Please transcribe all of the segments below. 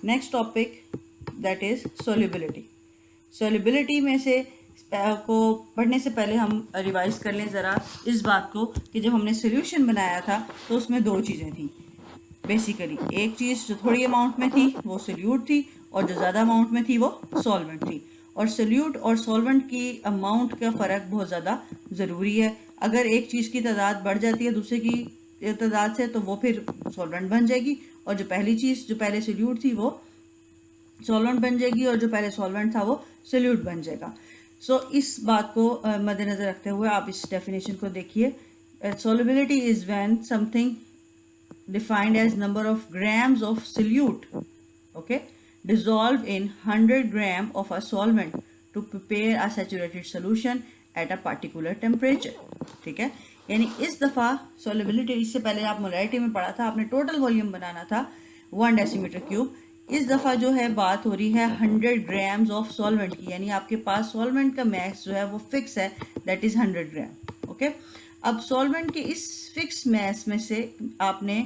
Next topic that is solubility. Solubility में से को पढ़ने से पहले हम रिवाइज कर लें ज़रा इस बात को कि जब हमने सोल्यूशन बनाया था तो उसमें दो चीज़ें थी बेसिकली। एक चीज़ जो थोड़ी अमाउंट में थी वो सोल्यूट थी, और जो ज़्यादा अमाउंट में थी वो सॉल्वेंट थी। और सोल्यूट और सॉल्वेंट की अमाउंट का फ़र्क बहुत ज़्यादा ज़रूरी है। अगर एक चीज़ की तादाद बढ़ जाती है दूसरे की तादाद से तो वो फिर सॉल्वेंट बन जाएगी, और जो पहली चीज़ जो पहले सोल्यूट थी वो सॉल्वेंट बन जाएगी, और जो पहले सॉल्वेंट था वो सोल्यूट बन जाएगा। सो इस बात को मद्देनज़र रखते हुए आप इस डेफिनेशन को देखिए। Solubility is when something defined as number of grams of solute, okay, dissolved in 100 gram of a solvent to prepare a saturated solution at a particular temperature। ठीक है, यानी इस दफ़ा solubility, इससे पहले आप मोलैरिटी में पढ़ा था, आपने टोटल वॉल्यूम बनाना था 1 डेसीमीटर क्यूब। इस दफ़ा जो है बात हो रही है 100 ग्राम्स ऑफ सॉल्वेंट की, यानी आपके पास सॉल्वेंट का मैस जो है वो फिक्स है, दैट इज़ 100 ग्राम। ओके, अब सॉल्वेंट के इस फिक्स मैस में से आपने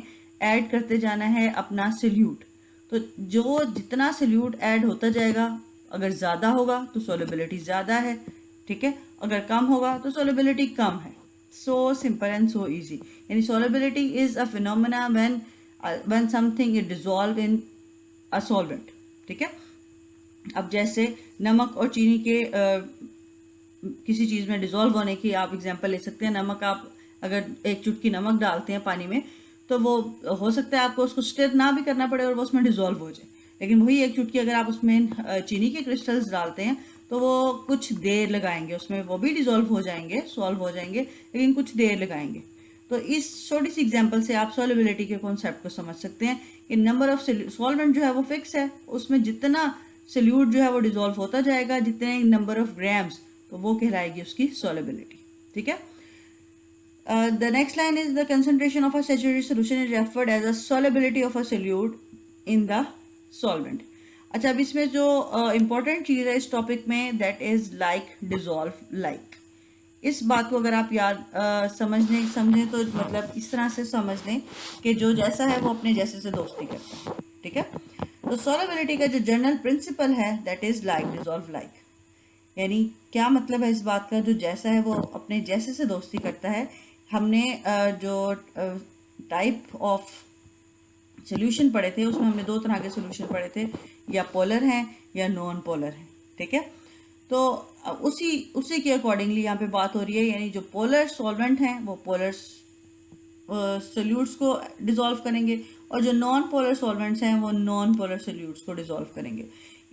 ऐड करते जाना है अपना सोल्यूट। तो जो जितना सोल्यूट ऐड होता जाएगा, अगर ज़्यादा होगा तो सोल्युबिलिटी ज़्यादा है, ठीक है, अगर कम होगा तो सोल्युबिलिटी कम है। So simple and so easy. यानी solubility is a phenomena when something is dissolve in a solvent. ठीक है, अब जैसे नमक और चीनी के किसी चीज़ में डिज़ोल्व होने की आप एग्जांपल ले सकते हैं। नमक, आप अगर एक चुटकी नमक डालते हैं पानी में तो वो हो सकता है आपको उसको स्टिर ना भी करना पड़े और वो उसमें डिज़ोल्व हो जाए, लेकिन वही एक चुटकी अगर आप उसमें चीनी के क्रिस्टल्स डालते हैं तो वो कुछ देर लगाएंगे, उसमें वो भी डिज़ोल्व हो जाएंगे, सॉल्व हो जाएंगे, लेकिन कुछ देर लगाएंगे। तो इस छोटी सी एग्जांपल से आप सॉल्युबिलिटी के कॉन्सेप्ट को समझ सकते हैं कि नंबर ऑफ सॉल्वेंट जो है वो फिक्स है, उसमें जितना सोल्यूट जो है वो डिज़ोल्व होता जाएगा, जितने नंबर ऑफ ग्राम्स, तो वो कहलाएगी उसकी सॉल्युबिलिटी। ठीक है, the next line is the concentration of a saturated solution is referred as a solubility of a solute in the solvent। अच्छा, अब इसमें जो इम्पोर्टेंट चीज़ है इस टॉपिक में, that is like dissolve like. इस बात को अगर आप याद समझें तो मतलब इस तरह से समझ लें कि जो जैसा है वो अपने जैसे से दोस्ती करता है। ठीक है, तो सॉल्युबिलिटी का जो जनरल प्रिंसिपल है that is like dissolve like. यानी क्या मतलब है इस बात का, जो जैसा है वो अपने जैसे से दोस्ती करता है। हमने जो टाइप ऑफ सोल्यूशन पढ़े थे उसमें हमने दो तरह के सोल्यूशन पढ़े थे, या पोलर हैं या नॉन पोलर हैं। ठीक है, तो उसी के अकॉर्डिंगली यहाँ पे बात हो रही है, यानी जो पोलर सॉल्वेंट हैं वो पोलर सोल्यूट्स को डिज़ोल्व करेंगे, और जो नॉन पोलर सॉल्वेंट्स हैं वो नॉन पोलर सोल्यूट्स को डिज़ोल्व करेंगे।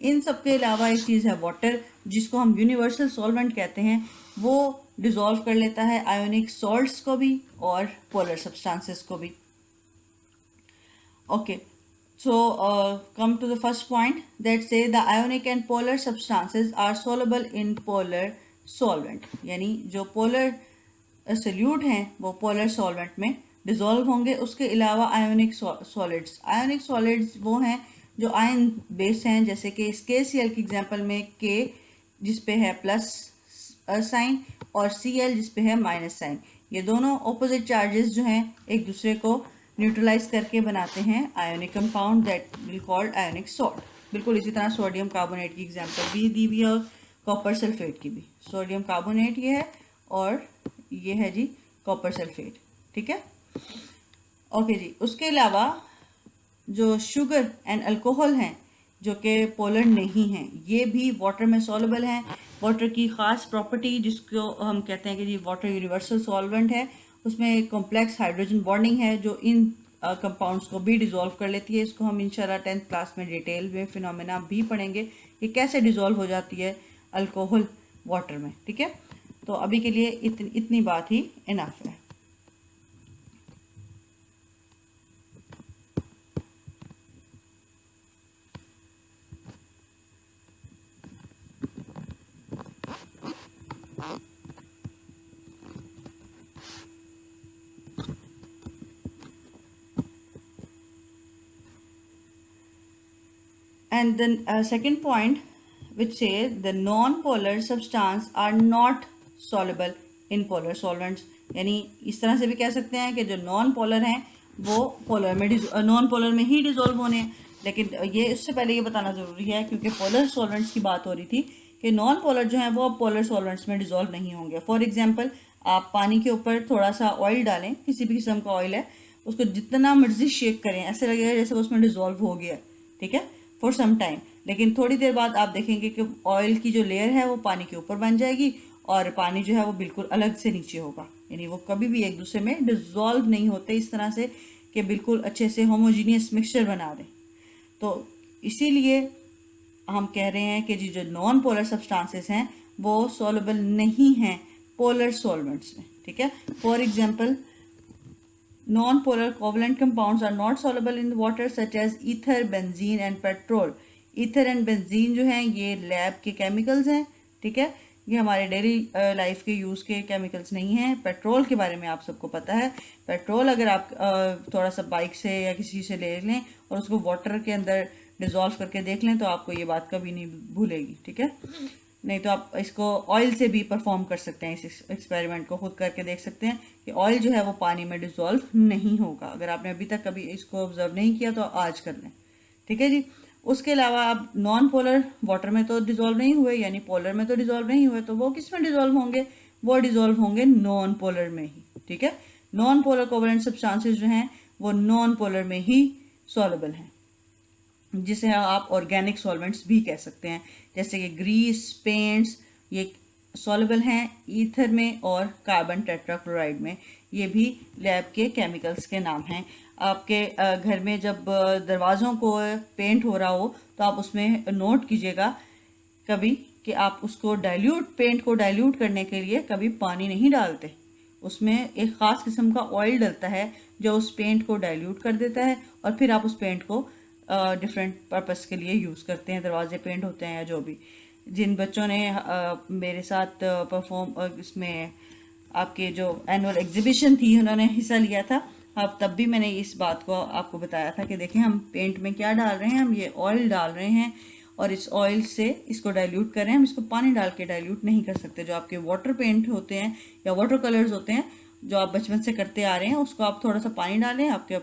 इन सब के अलावा एक चीज़ है वाटर, जिसको हम यूनिवर्सल सॉल्वेंट कहते हैं, वो डिज़ोल्व कर लेता है आयोनिक सॉल्ट्स को भी और पोलर सब्सटेंसेस को भी। Okay, so come to the first point that say the ionic and polar substances are soluble in polar solvent। यानी जो पोलर सोल्यूट हैं वो पोलर सॉल्वेंट में डिज़ोल्व होंगे। उसके अलावा आयोनिक सॉलिड्स वो हैं जो आयन बेस हैं, जैसे कि इस KCl की एग्जांपल में K जिस पे है प्लस साइन और Cl जिस पे है माइनस साइन, ये दोनों ऑपोजिट चार्जेस जो हैं एक दूसरे को न्यूट्रलाइज करके बनाते हैं ionic compound that will called ionic salt. बिल्कुल इसी तरह सोडियम कार्बोनेट की एग्जांपल भी दी हुई है और कॉपर सल्फेट की भी। सोडियम कार्बोनेट ये है और ये है जी कॉपर सल्फेट। ठीक है, ओके जी। उसके अलावा जो शुगर एंड अल्कोहल हैं जो कि पोलर नहीं हैं, ये भी वाटर में सॉल्युबल हैं। वाटर की ख़ास प्रॉपर्टी जिसको हम कहते हैं कि जी वाटर यूनिवर्सल सॉल्वेंट है, उसमें कॉम्प्लेक्स हाइड्रोजन बॉन्डिंग है जो इन कंपाउंड्स को भी डिज़ोल्व कर लेती है। इसको हम इंशाल्लाह 10th क्लास में डिटेल में फिनोमेना भी पढ़ेंगे कि कैसे डिज़ोल्व हो जाती है अल्कोहल वाटर में। ठीक है, तो अभी के लिए इतनी बात ही इनफ है। And then second point which says the non-polar substance are not soluble in polar solvents। यानी इस तरह से भी कह सकते हैं कि जो नॉन पोलर हैं वो पोलर में नॉन पोलर में ही डिज़ोल्व होने हैं, लेकिन ये उससे पहले ये बताना ज़रूरी है, क्योंकि पोलर सॉल्वेंट्स की बात हो रही थी, कि नॉन पोलर जो हैं वो अब पोलर सॉल्वेंट्स में डिज़ोल्व नहीं होंगे। फॉर एग्जांपल, आप पानी के ऊपर थोड़ा सा ऑयल डालें, किसी भी किस्म का ऑयल है, उसको जितना मर्जी शेक करें, ऐसे लगेगा जैसे उसमें डिज़ोल्व हो गया, ठीक है, फॉर सम टाइम। लेकिन थोड़ी देर बाद आप देखेंगे कि ऑयल की जो लेयर है वो पानी के ऊपर बन जाएगी और पानी जो है वो बिल्कुल अलग से नीचे होगा, यानी वो कभी भी एक दूसरे में डिज़ोल्व नहीं होते इस तरह से कि बिल्कुल अच्छे से होमोजीनियस मिक्सचर बना दें। तो इसीलिए हम कह रहे हैं कि जी जो नॉन पोलर सब्सटेंसेस हैं वो सॉल्युबल नहीं हैं पोलर सॉल्वेंट्स में, ठीक है। For example, non polar covalent compounds are not soluble in water such as ether, benzene and petrol. Ether and benzene जो हैं ये लैब के केमिकल्स हैं, ठीक है, ये हमारे डेली लाइफ के यूज़ के केमिकल्स नहीं हैं। पेट्रोल के बारे में आप सबको पता है, पेट्रोल अगर आप थोड़ा सा बाइक से या किसी से ले लें और उसको वाटर के अंदर डिज़ोल्व करके देख लें तो आपको ये बात कभी नहीं भूलेगी, ठीक है। नहीं तो आप इसको ऑयल से भी परफॉर्म कर सकते हैं, इस एक्सपेरिमेंट को खुद करके देख सकते हैं कि ऑयल जो है वो पानी में डिज़ोल्व नहीं होगा। अगर आपने अभी तक कभी इसको ऑब्जर्व नहीं किया तो आज कर लें, ठीक है जी। उसके अलावा आप नॉन पोलर वाटर में तो डिज़ोल्व नहीं हुए, यानी पोलर में तो डिज़ोल्व नहीं हुए, तो वो किस में डिज़ोल्व होंगे? वो डिज़ोल्व होंगे नॉन पोलर में ही, ठीक है। नॉन पोलर कोवलेंट सब्सटेंसेस जो हैं वो नॉन पोलर में ही सॉल्युबल हैं, जिसे आप ऑर्गेनिक सॉल्वेंट्स भी कह सकते हैं, जैसे कि ग्रीस, पेंट्स, ये सॉल्युबल हैं ईथर में और कार्बन टेट्राक्लोराइड में। ये भी लैब के केमिकल्स के नाम हैं। आपके घर में जब दरवाज़ों को पेंट हो रहा हो तो आप उसमें नोट कीजिएगा कभी कि आप उसको पेंट को डाइल्यूट करने के लिए कभी पानी नहीं डालते, उसमें एक ख़ास किस्म का ऑयल डलता है जो उस पेंट को डाइल्यूट कर देता है और फिर आप उस पेंट को डिफरेंट पर्पस के लिए यूज़ करते हैं, दरवाजे पेंट होते हैं या जो भी। जिन बच्चों ने मेरे साथ परफॉर्म इसमें आपके जो एनुअल एग्जीबिशन थी उन्होंने हिस्सा लिया था, अब तब भी मैंने इस बात को आपको बताया था कि देखें हम पेंट में क्या डाल रहे हैं, हम ये ऑयल डाल रहे हैं और इस ऑयल से इसको डाइल्यूट कर रहे हैं, हम इसको पानी डाल के डाइल्यूट नहीं कर सकते। जो आपके वाटर पेंट होते हैं या वाटर कलर्स होते हैं जो आप बचपन से करते आ रहे हैं, उसको आप थोड़ा सा पानी डालें, आपके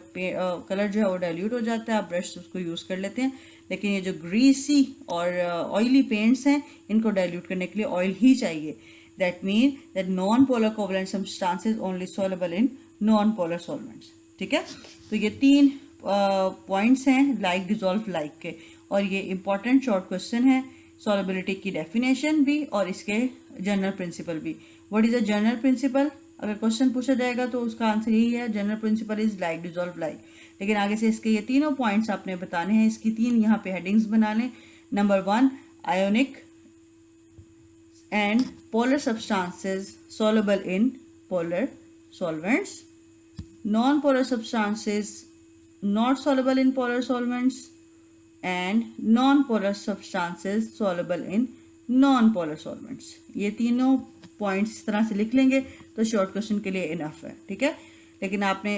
कलर जो है वो डाइल्यूट हो जाता है, आप ब्रश उसको यूज़ कर लेते हैं। लेकिन ये जो ग्रीसी और ऑयली पेंट्स हैं इनको डाइल्यूट करने के लिए ऑयल ही चाहिए। That mean that non polar covalent substances only soluble in non polar solvents, ठीक है। तो ये 3 पॉइंट्स हैं लाइक डिजोल्व लाइक के, और ये इंपॉर्टेंट शॉर्ट क्वेश्चन है, सॉल्युबिलिटी की डेफिनेशन भी और इसके जनरल प्रिंसिपल भी। What is a general principle? अगर क्वेश्चन पूछा जाएगा तो उसका आंसर यही है, general principle is like dissolve like. लेकिन आगे से इसके ये तीनों पॉइंट्स आपने बताने हैं, इसकी 3 यहाँ पे हेडिंग्स बना लें। Number 1, ionic and polar substances soluble in polar solvents, non-polar substances not soluble in polar solvents, and non-polar substances soluble in non-polar solvents। ये तीनों पॉइंट्स इस तरह से लिख लेंगे तो शॉर्ट क्वेश्चन के लिए इनफ है, ठीक है। लेकिन आपने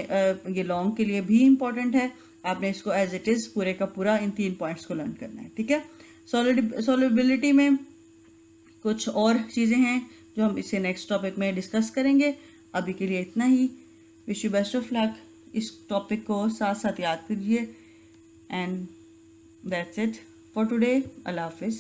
ये लॉन्ग के लिए भी इम्पॉर्टेंट है, आपने इसको एज इट इज़ पूरे का पूरा इन 3 पॉइंट्स को लर्न करना है, ठीक है। सॉल्युबिलिटी में कुछ और चीज़ें हैं जो हम इसे नेक्स्ट टॉपिक में डिस्कस करेंगे। अभी के लिए इतना ही। Wish you best of luck. इस टॉपिक को साथ साथ याद कीजिए। And that's it for today. अल्लाह हाफिज़।